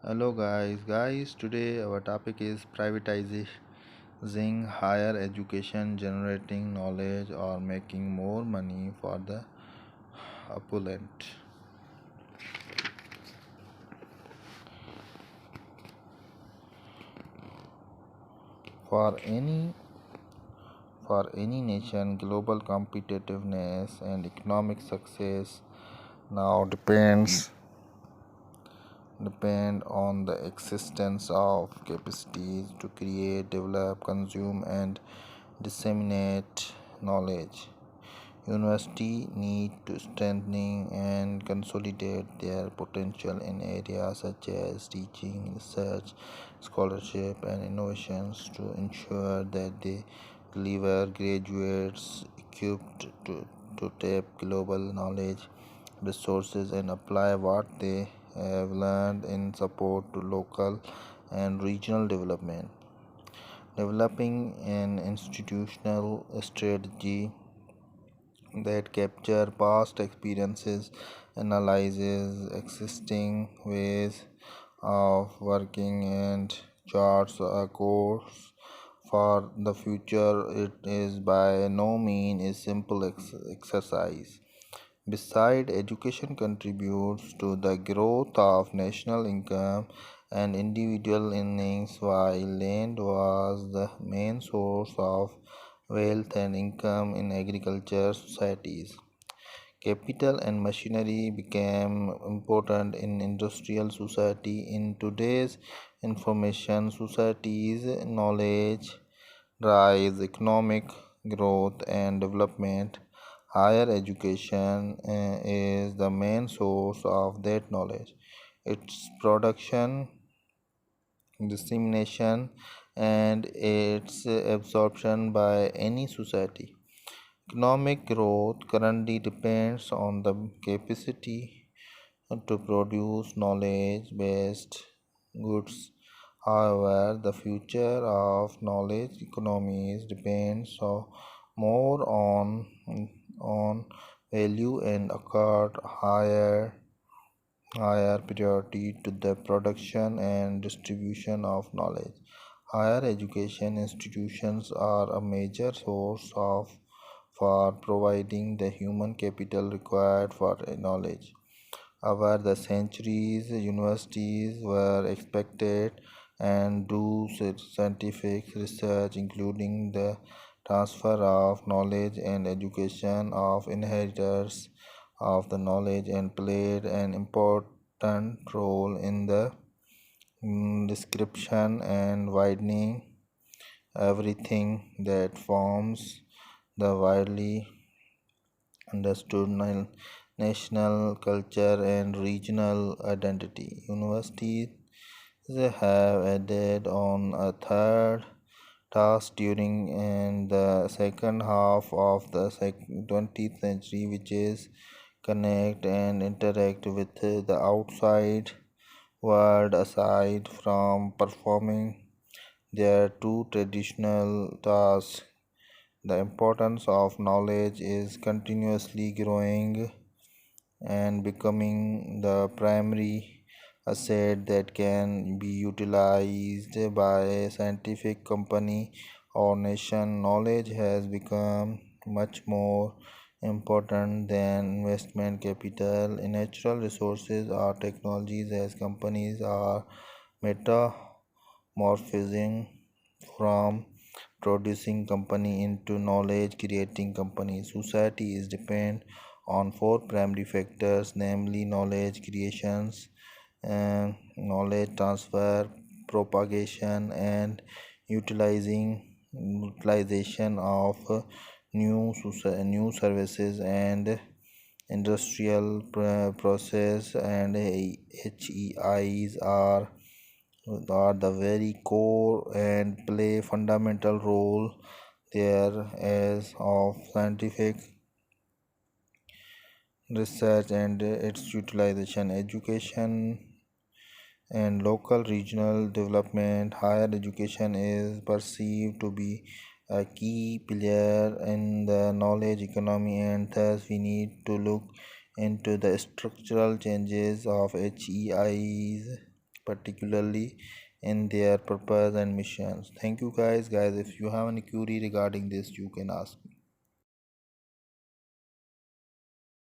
Hello guys, today our topic is privatizing higher education, generating knowledge or making more money for the opulent. For any for any nation, global competitiveness and economic success now depend on the existence of capacities to create, develop, consume and disseminate knowledge. Universities need to strengthen and consolidate their potential in areas such as teaching, research, scholarship, and innovations to ensure that they deliver graduates equipped to tap global knowledge resources and apply what they have learned in support to local and regional development. Developing an institutional strategy that capture past experiences, analyzes existing ways of working, and charts a course for the future. It is by no means a simple exercise. Besides, education contributes to the growth of national income and individual earnings, while land was the main source of wealth and income in agriculture societies. Capital and machinery became important in industrial society. In today's information societies, knowledge drives economic growth and development. Higher education is the main source of that knowledge. Its production, dissemination, and its absorption by any society. Economic growth currently depends on the capacity to produce knowledge based goods. However, the future of knowledge economies depends more on value and accord higher priority to the production and distribution of knowledge. Higher education institutions are a major source of for providing the human capital required for knowledge. Over the centuries, universities were expected and do scientific research, including the transfer of knowledge and education of inheritors of the knowledge, and played an important role in the description and widening everything that forms the widely understood national culture and regional identity. Universities have added on a third task during the second half of the 20th century, which is connect and interact with the outside world aside from performing their two traditional tasks. The importance of knowledge is continuously growing and becoming the primary asset that can be utilized by a scientific company or nation. Knowledge has become much more important than investment capital in natural resources or technologies, as companies are metamorphosing from producing company into knowledge creating company. Society is depend on four primary factors, namely knowledge creations, knowledge transfer, propagation, and utilization of new services and industrial process, and HEIs are the very core and play fundamental role there as of scientific research and its utilization. Education and local regional development. Higher education is perceived to be a key player in the knowledge economy, and thus we need to look into the structural changes of HEIs particularly in their purpose and missions. Thank you, guys. If you have any query regarding this, you can ask me.